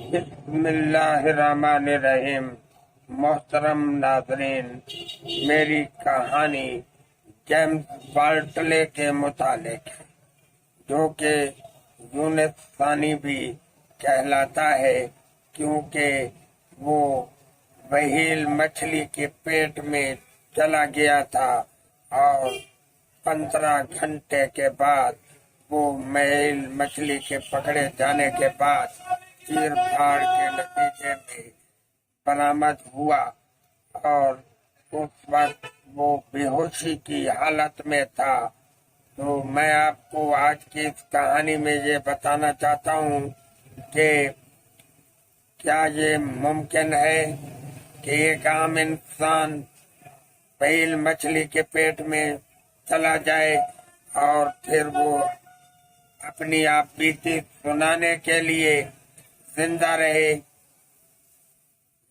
बिस्मिल्लाहिर्रहमानिर्रहीम। मोहतरम नाज़रीन, मेरी कहानी जेम्स बार्टले के मुतालिक है, जो कि यूनुस सानी भी कहलाता है, क्योंकि वो व्हेल मछली के पेट में चला गया था और 15 घंटे के बाद वो व्हेल मछली के पकड़े जाने के बाद चीर फाड़ के नतीजे में बरामद हुआ और उस वक्त वो बेहोशी की हालत में था। तो मैं आपको आज की इस कहानी में ये बताना चाहता हूँ कि क्या ये मुमकिन है कि एक आम इंसान व्हेल मछली के पेट में चला जाए और फिर वो अपनी आप बीती सुनाने के लिए जिंदा रहे।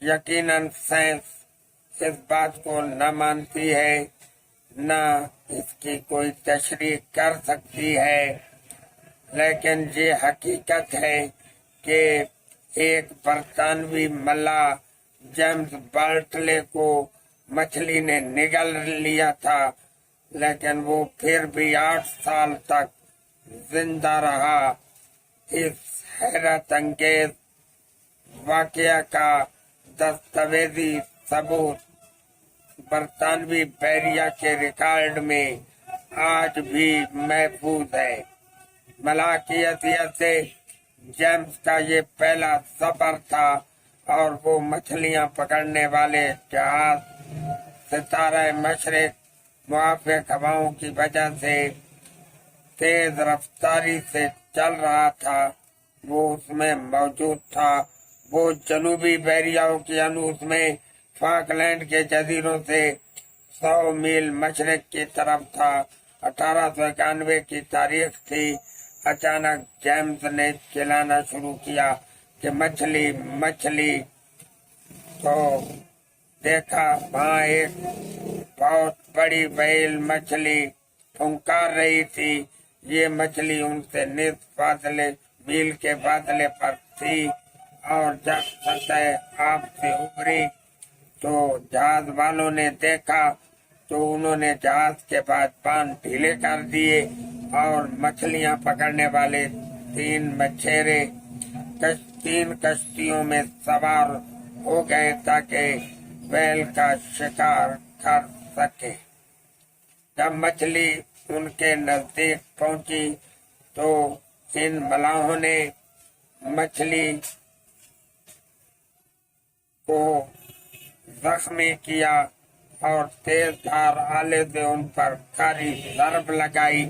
यकीनन साइंस इस बात को न मानती है, न इसकी कोई तशरीह कर सकती है, लेकिन ये हकीकत है कि एक बरतानवी मल्लाह जेम्स बार्टले को मछली ने निगल लिया था, लेकिन वो फिर भी 8 साल तक जिंदा रहा। इस हैरत अंगेज वाकया का दस्तावेजी सबूत बरतानवी बैरिया के रिकॉर्ड में आज भी महफूज है। मलाह की हैसियत से जेम्स का ये पहला सफर था और वो मछलियां पकड़ने वाले जहाज सितारा मशरिक मुआफिक हवाओं की वजह से तेज रफ्तारी से चल रहा था, वो उसमें मौजूद था। वो जनूबी बैरियाओं की अनूस में फाकलैंड के जजीरों से 100 मील मशरिक की तरफ था। 1891 की तारीख थी। अचानक जेम्स ने चिल्लाना शुरू किया कि मछली मछली। तो देखा वहाँ एक बहुत बड़ी व्हेल मछली फुंकार रही थी। ये मछली उनसे निस्फ फासले मील के फासले पर थी और जब सतह आग से उभरी तो जहाज वालों ने देखा तो उन्होंने जहाज के बाद बांध ढीले कर दिए और मछलियां पकड़ने वाले 3 मछेरे 3 कश्तियों में सवार हो गए ताकि व्हेल का शिकार कर सके। जब मछली उनके नजदीक पहुंची तो इन मलाहों ने मछली को जख्मी किया और तेज धार आले से उन पर कारी ज़रब लगाई,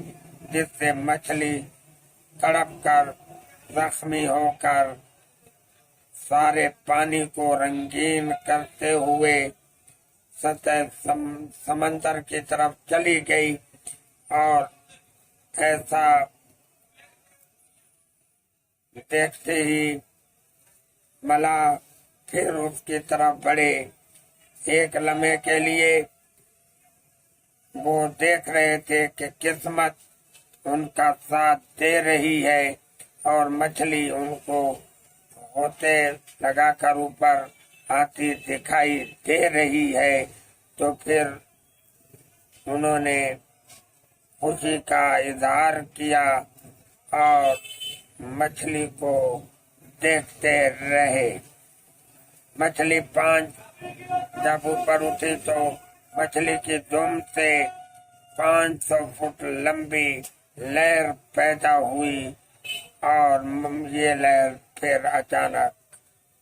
जिससे मछली तड़प कर जख्मी होकर सारे पानी को रंगीन करते हुए सतह समंदर की तरफ चली गई। और ऐसा देखते ही मलाह फिर उसकी तरफ बढ़े। एक लम्हे के लिए वो देख रहे थे कि किस्मत उनका साथ दे रही है और मछली उनको होते लगाकर ऊपर आती दिखाई दे रही है। तो फिर उन्होंने खुशी का इजहार किया और मछली को देखते रहे। मछली 5 जब ऊपर उठी तो मछली की दुम से 500 फुट लंबी लहर पैदा हुई और ये लहर फिर अचानक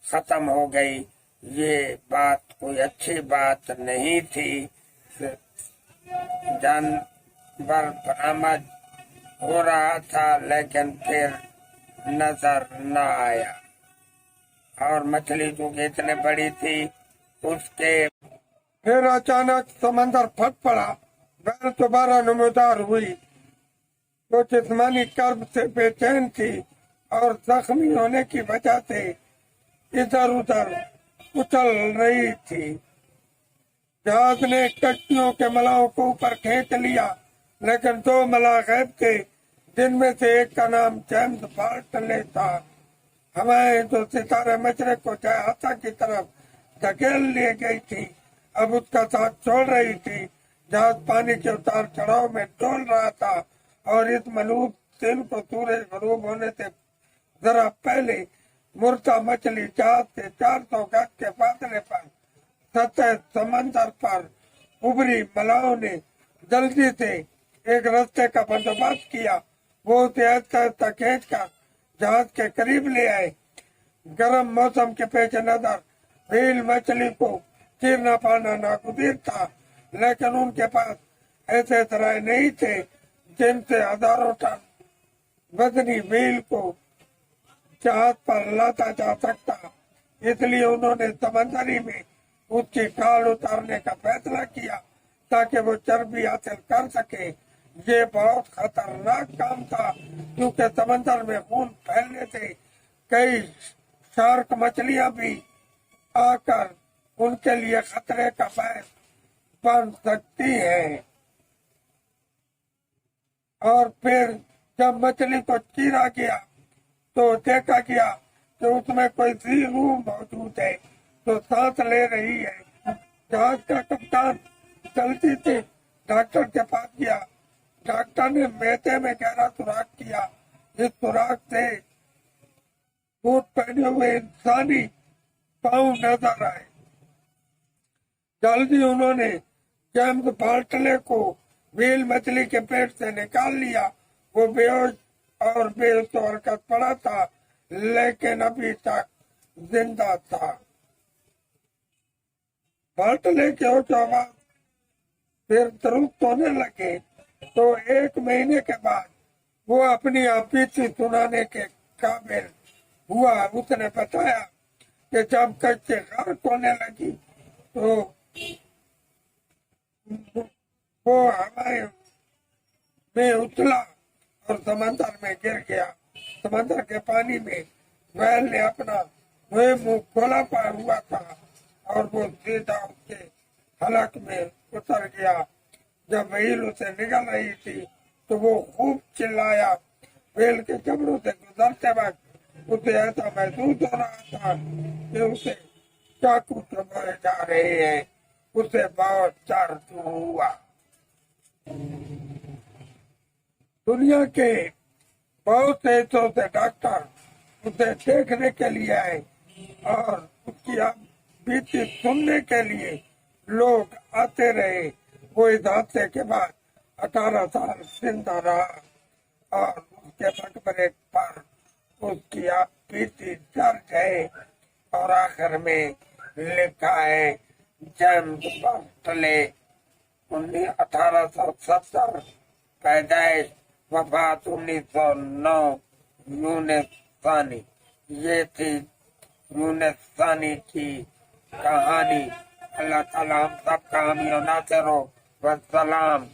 खत्म हो गई। ये बात कोई अच्छी बात नहीं थी। जानवर बरामद हो रहा था लेकिन फिर नजर न आया और मछली चूंकि इतने बड़ी थी उसके फिर अचानक समंदर फट पड़ा। वह दोबारा नमूदार हुई। वो जिस्मानी कर्ब से बेचैन थी और जख्मी होने की वजह से इधर उधर उछल रही थी। जहाज ने कश्तियों के मलाहों को ऊपर खींच लिया, लेकिन 2 मलाह गैब थे, जिनमें से एक का नाम जेम्स बार्टले था। हवाएं जो सितारे मशरक को जहाजा की तरफ धकेल लिए गई थी अब उसका साथ छोड़ रही थी। जहाज पानी के उतार चढ़ाव में डोल रहा था और इस मलूक दिन को सूरज गरूब होने से जरा पहले मुर्दा मछली जहाज से 400 गज के फासले पर सतह समंदर पर उभरी। मलाहों ने जल्दी से एक रास्ते का बंदोबस्त किया। वो उसे ऐसा खींच कर जहाज के करीब ले आए। गर्म मौसम के पेश नजर व्हेल मछली को चीरना पाना नागुजीर था, लेकिन उनके पास ऐसे जराए नहीं थे जिनसे हजारों टन वजनी व्हेल को जहाज पर लाता जा सकता। इसलिए उन्होंने समंदरी में उसकी खाल उतारने का फैसला किया ताकि वो चर्बी हासिल कर सके। ये बहुत खतरनाक काम था क्योंकि समंदर में खून फैलने से कई शार्क मछलियां भी आकर उनके लिए खतरे का बायस बन सकती है। और फिर जब मछली को चीरा गया तो देखा गया कि उसमें कोई सी रूह मौजूद है तो सांस ले रही है। जहाज का कप्तान जल्दी से डॉक्टर के पास गया। डॉक्टर ने मैदे में गहरा सुराख किया। इस सुराख से बूट पहने हुए इंसानी पांव नजर आए। जल्दी उन्होंने जेम्स बार्टले को व्हेल मछली के पेट से निकाल लिया। वो बेहोश और बेसुरकत पड़ा था, लेकिन अभी तक जिंदा था। बार्टले के होश आवाज फिर दुरुस्त होने लगे तो 1 महीने के बाद वो अपनी आपीती सुनाने के काबिल हुआ। उसने बताया कि जब कच्चे गर्क होने लगी तो वो हवाएं में उछला और समंदर में गिर गया। समंदर के पानी में व्हेल ने अपना मुंह खोला पा हुआ था और वो सीधा उसके हलक में उतर गया। जब व्हेल उसे निगल रही थी तो वो खूब चिल्लाया। व्हेल के जबड़ों से गुजरते वक्त उसे ऐसा महसूस हो रहा था कि उसे चाकू चबाए जा रहे हैं। उसे बहुत दर्द हुआ। दुनिया के बहुत से हिस्सों से डॉक्टर उसे देखने के लिए आए और उसकी बीती सुनने के लिए लोग आते रहे। वो इस हादसे के बाद 18 साल जिंदा रहा और उसके मकबरे पर उसकी बीती दर्ज है और आखिर में लिखा है जेम्स बार्टले 1870 पैदाइश वफात 1909 यूनिस सानी। ये थी यूनिस सानी की कहानी। अल्लाह ताला हम सब का हामी और नासिर हो। वस्सलाम।